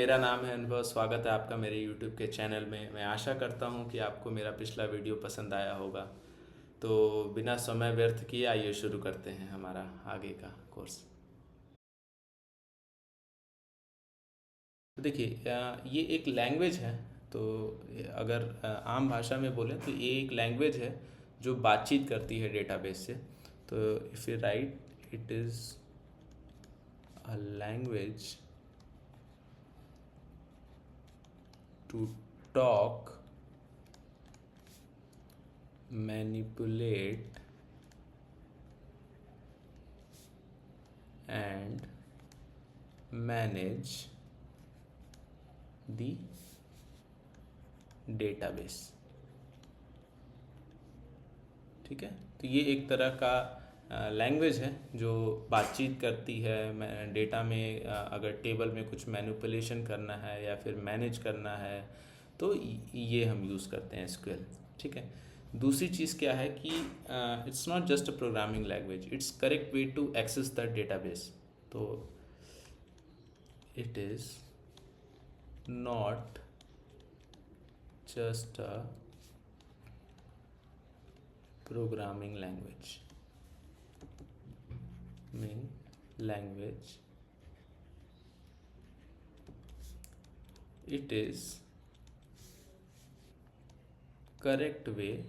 मेरा नाम है अनुभव। स्वागत है आपका मेरे YouTube के चैनल में। मैं आशा करता हूँ कि आपको मेरा पिछला वीडियो पसंद आया होगा। तो बिना समय व्यर्थ किए आइए शुरू करते हैं हमारा आगे का कोर्स। तो देखिए, ये एक लैंग्वेज है। तो अगर आम भाषा में बोलें तो ये एक लैंग्वेज है जो बातचीत करती है डेटाबेस से। तो if you right it is a language to talk, manipulate, and manage the database। ठीक है, तो ये एक तरह का लैंग्वेज है जो बातचीत करती है डेटा में। अगर टेबल में कुछ मैनिपुलेशन करना है या फिर मैनेज करना है तो ये हम यूज़ करते हैं एसक्यूएल। ठीक है, दूसरी चीज़ क्या है कि it's not just a programming language, it's correct way to access the database. तो it is not just a programming language, it is correct way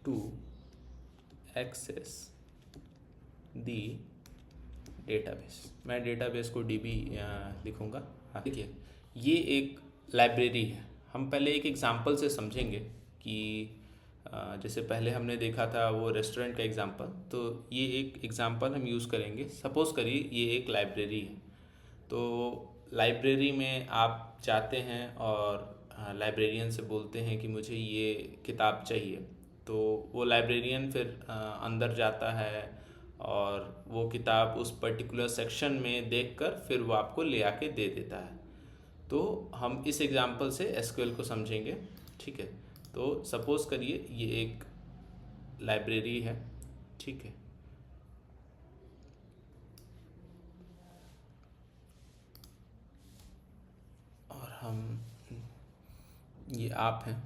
to access the database। मैं डेटाबेस को डीबी लिखूँगा। हाँ, देखिए ये एक लाइब्रेरी है। हम पहले एक एग्जांपल से समझेंगे कि जैसे पहले हमने देखा था वो रेस्टोरेंट का एग्जांपल, तो ये एक एग्जांपल हम यूज़ करेंगे। सपोज़ करिए ये एक लाइब्रेरी है। तो लाइब्रेरी में आप जाते हैं और लाइब्रेरियन से बोलते हैं कि मुझे ये किताब चाहिए। तो वो लाइब्रेरियन फिर अंदर जाता है और वो किताब उस पर्टिकुलर सेक्शन में देखकर फिर वो आपको ले आके दे देता है। तो हम इस एग्जांपल से एसक्यूएल को समझेंगे। ठीक है, तो सपोज़ करिए ये एक लाइब्रेरी है। ठीक है, और हम ये आप हैं।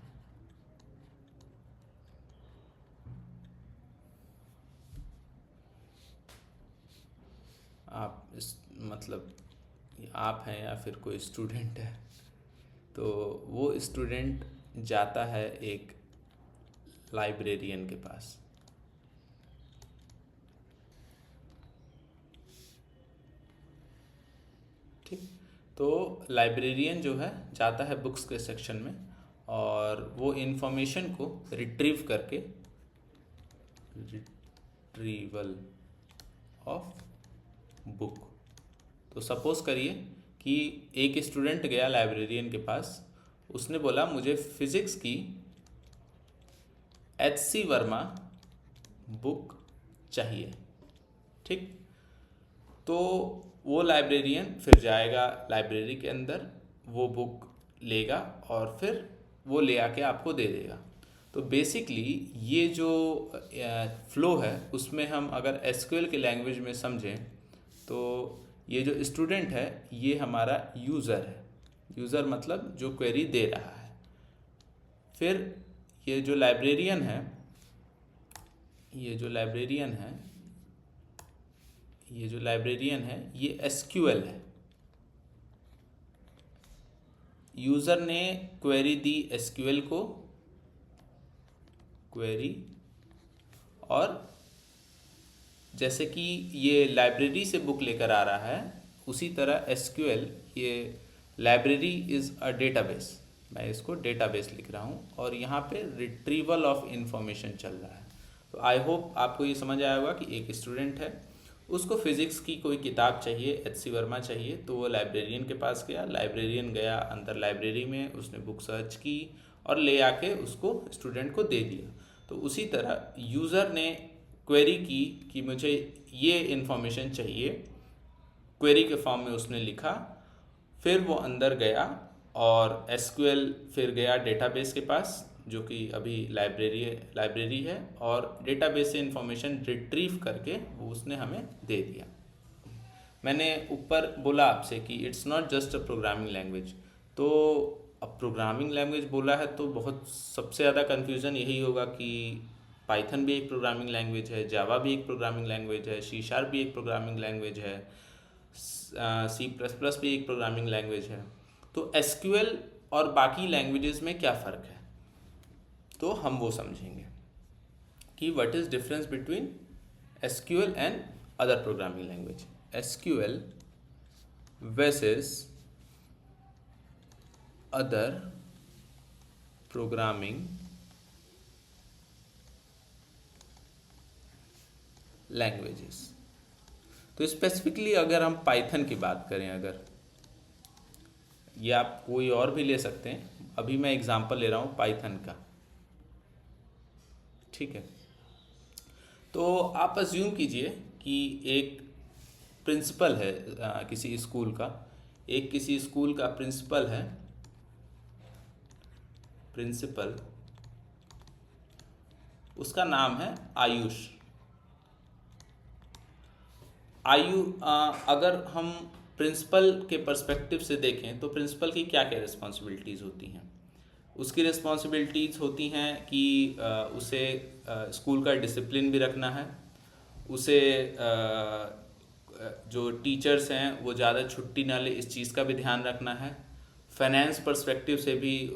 आप इस मतलब ये आप हैं या फिर कोई स्टूडेंट है। तो वो स्टूडेंट जाता है एक लाइब्रेरियन के पास। ठीक, तो लाइब्रेरियन जो है जाता है बुक्स के सेक्शन में और वो इन्फॉर्मेशन को रिट्रीव करके रिट्रीवल ऑफ बुक। तो सपोज़ करिए कि एक स्टूडेंट गया लाइब्रेरियन के पास, उसने बोला मुझे फिज़िक्स की HC वर्मा बुक चाहिए। ठीक, तो वो लाइब्रेरियन फिर जाएगा लाइब्रेरी के अंदर, वो बुक लेगा और फिर वो ले आके आपको दे देगा। तो बेसिकली ये जो फ्लो है उसमें हम अगर एसक्यूएल के लैंग्वेज में समझें तो ये जो स्टूडेंट है ये हमारा यूज़र है। यूज़र मतलब जो क्वेरी दे रहा है। फिर ये जो लाइब्रेरियन है ये जो लाइब्रेरियन है ये एसक्यूएल है। यूज़र ने क्वेरी दी एसक्यूएल को, क्वेरी, और जैसे कि ये लाइब्रेरी से बुक लेकर आ रहा है उसी तरह एसक्यूएल, ये लाइब्रेरी इज़ अ डेटाबेस, मैं इसको डेटाबेस लिख रहा हूँ और यहाँ पे रिट्रीवल ऑफ इंफॉर्मेशन चल रहा है। तो आई होप आपको ये समझ आया होगा कि एक स्टूडेंट है, उसको फिज़िक्स की कोई किताब चाहिए, HC वर्मा चाहिए। तो वो लाइब्रेरियन के पास गया, लाइब्रेरियन गया अंदर लाइब्रेरी में, उसने बुक सर्च की और ले आके उसको स्टूडेंट को दे दिया। तो उसी तरह यूज़र ने क्वेरी की कि मुझे ये इन्फॉर्मेशन चाहिए, क्वेरी के फॉर्म में उसने लिखा, फिर वो अंदर गया और एसक्यूएल फिर गया डेटाबेस के पास जो कि अभी लाइब्रेरी है, और डेटाबेस से इंफॉर्मेशन रिट्रीव करके वो उसने हमें दे दिया। मैंने ऊपर बोला आपसे कि it's not just a programming language. तो अब प्रोग्रामिंग लैंग्वेज बोला है तो बहुत सबसे ज़्यादा कन्फ्यूज़न यही होगा कि पाइथन भी एक प्रोग्रामिंग लैंग्वेज है, जावा भी एक प्रोग्रामिंग लैंग्वेज है, सी शार्प भी एक प्रोग्रामिंग लैंग्वेज है, सी प्लस प्लस भी एक प्रोग्रामिंग लैंग्वेज है। तो एसक्यूएल और बाकी लैंग्वेजेस में क्या फ़र्क है, तो हम वो समझेंगे कि what is difference between SQL and other programming language. SQL versus other programming languages. तो स्पेसिफिकली अगर हम पाइथन की बात करें, अगर ये आप कोई और भी ले सकते हैं, अभी मैं एग्जांपल ले रहा हूँ पाइथन का, ठीक है। तो आप अज्यूम कीजिए कि एक प्रिंसिपल है किसी स्कूल का, एक किसी स्कूल का प्रिंसिपल है, प्रिंसिपल उसका नाम है आयुष। अगर हम प्रिंसिपल के पर्सपेक्टिव से देखें तो प्रिंसिपल की क्या क्या रिस्पॉन्सिबिलिटीज़ होती हैं। उसकी रिस्पॉन्सिबिलिटीज़ होती हैं कि उसे स्कूल का डिसिप्लिन भी रखना है, उसे जो टीचर्स हैं वो ज़्यादा छुट्टी ना ले इस चीज़ का भी ध्यान रखना है। फाइनेंस पर्सपेक्टिव से भी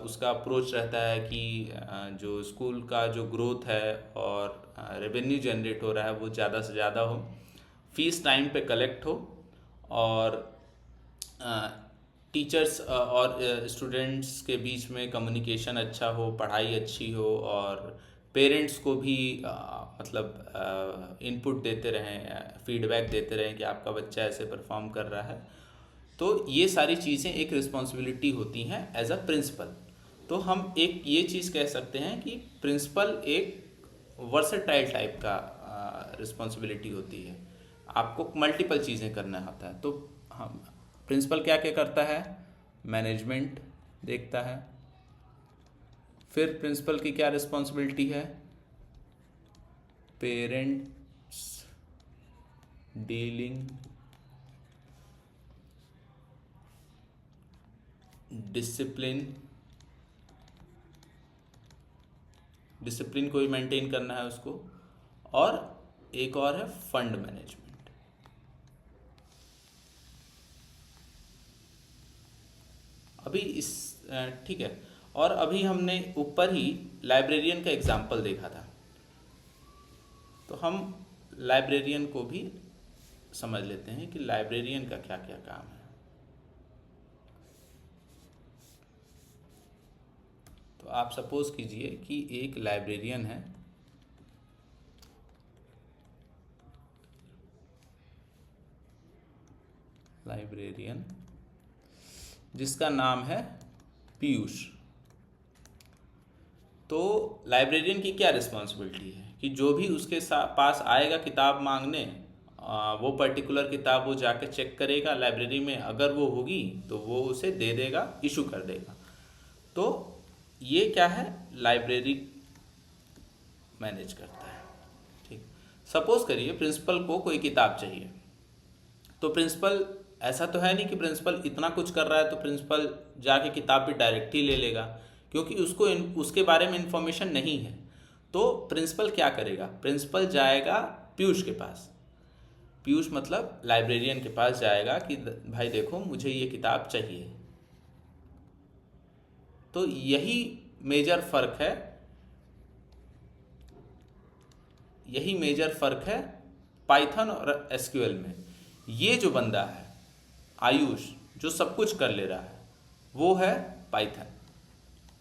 उसका अप्रोच रहता है कि जो स्कूल का जो ग्रोथ है और रेवेन्यू जनरेट हो रहा है वो ज़्यादा से ज़्यादा हो, फीस टाइम पे कलेक्ट हो, और टीचर्स और स्टूडेंट्स के बीच में कम्युनिकेशन अच्छा हो, पढ़ाई अच्छी हो, और पेरेंट्स को भी मतलब इनपुट देते रहें, फीडबैक देते रहें कि आपका बच्चा ऐसे परफॉर्म कर रहा है। तो ये सारी चीज़ें एक रिस्पॉन्सिबिलिटी होती हैं एज अ प्रिंसिपल। तो हम एक ये चीज़ कह सकते हैं कि प्रिंसिपल एक वर्सेटाइल टाइप का रिस्पॉन्सिबिलिटी होती है, आपको मल्टीपल चीज़ें करना होता है। तो हम प्रिंसिपल क्या क्या करता है, मैनेजमेंट देखता है। फिर प्रिंसिपल की क्या रिस्पॉन्सिबिलिटी है, पेरेंट्स डीलिंग, डिसिप्लिन को ही मेंटेन करना है उसको, और एक और है फंड मैनेजमेंट। अभी इस ठीक है, और अभी हमने ऊपर ही लाइब्रेरियन का एग्जाम्पल देखा था, तो हम लाइब्रेरियन को भी समझ लेते हैं कि लाइब्रेरियन का क्या क्या काम है। तो आप सपोज कीजिए कि एक लाइब्रेरियन है, लाइब्रेरियन जिसका नाम है पीयूष। तो लाइब्रेरियन की क्या रिस्पॉन्सिबिलिटी है कि जो भी उसके पास आएगा किताब मांगने, वो पर्टिकुलर किताब वो जाके चेक करेगा लाइब्रेरी में, अगर वो होगी तो वो उसे दे देगा, इशू कर देगा। तो ये क्या है, लाइब्रेरी मैनेज करता है, ठीक। सपोज करिए प्रिंसिपल को कोई किताब चाहिए, तो प्रिंसिपल ऐसा तो है नहीं कि प्रिंसिपल इतना कुछ कर रहा है तो प्रिंसिपल जाके किताब भी डायरेक्ट ही ले लेगा, क्योंकि उसको उसके बारे में इंफॉर्मेशन नहीं है। तो प्रिंसिपल क्या करेगा, प्रिंसिपल जाएगा पीयूष के पास, पीयूष मतलब लाइब्रेरियन के पास जाएगा कि भाई देखो मुझे ये किताब चाहिए। तो यही मेजर फर्क है, यही मेजर फर्क है पाइथन और एसक्यूएल में। ये जो बंदा है आयुष जो सब कुछ कर ले रहा है वो है पाइथन,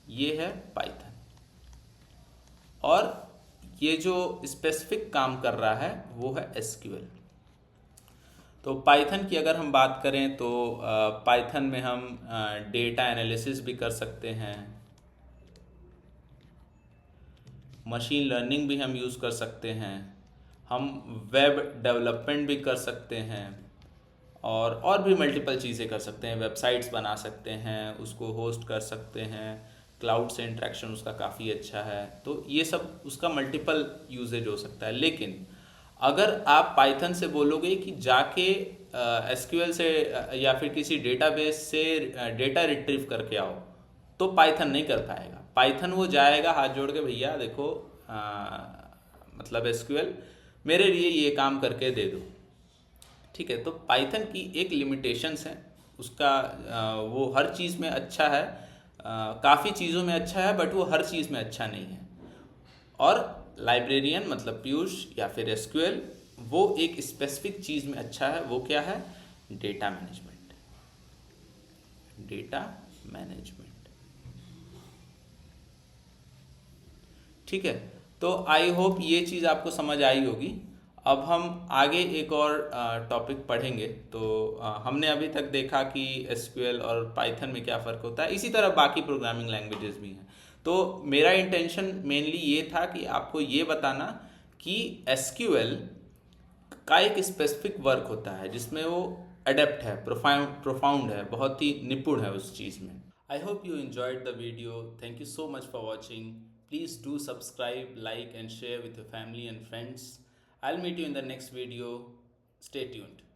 ये है पाइथन, और ये जो स्पेसिफिक काम कर रहा है वो है एसक्यूएल। तो पाइथन की अगर हम बात करें तो पाइथन में हम डेटा एनालिसिस भी कर सकते हैं, मशीन लर्निंग भी हम यूज़ कर सकते हैं, हम वेब डेवलपमेंट भी कर सकते हैं, और भी मल्टीपल चीज़ें कर सकते हैं, वेबसाइट्स बना सकते हैं, उसको होस्ट कर सकते हैं, क्लाउड से इंटरेक्शन उसका काफ़ी अच्छा है। तो ये सब उसका मल्टीपल यूजेज हो सकता है। लेकिन अगर आप पाइथन से बोलोगे कि जाके एसक्यूएल से या फिर किसी डेटाबेस से डेटा रिट्रीव करके आओ, तो पाइथन नहीं कर पाएगा। पाइथन वो जाएगा हाथ जोड़ के, भैया देखो मतलब एसक्यूएल मेरे लिए ये काम करके दे दो, ठीक है। तो पाइथन की एक लिमिटेशंस है उसका, वो हर चीज़ में अच्छा है, काफ़ी चीज़ों में अच्छा है, बट वो हर चीज़ में अच्छा नहीं है। और लाइब्रेरियन मतलब पीयूष या फिर एसक्यूएल वो एक स्पेसिफिक चीज़ में अच्छा है, वो क्या है? Data management. डेटा मैनेजमेंट, ठीक है। तो आई होप ये चीज़ आपको समझ आई होगी। अब हम आगे एक और टॉपिक पढ़ेंगे। तो हमने अभी तक देखा कि एसक्यूएल और पाइथन में क्या फ़र्क होता है, इसी तरह बाकी प्रोग्रामिंग लैंग्वेजेस भी हैं। तो मेरा इंटेंशन मेनली ये था कि आपको ये बताना कि एसक्यूएल का एक स्पेसिफिक वर्क होता है जिसमें वो अडेप्ट है, प्रोफाउंड है, बहुत ही निपुण है उस चीज़ में। I hope you enjoyed the video. Thank you so much for watching. Please do subscribe, like and share with your family and friends. I'll meet you in the next video. Stay tuned.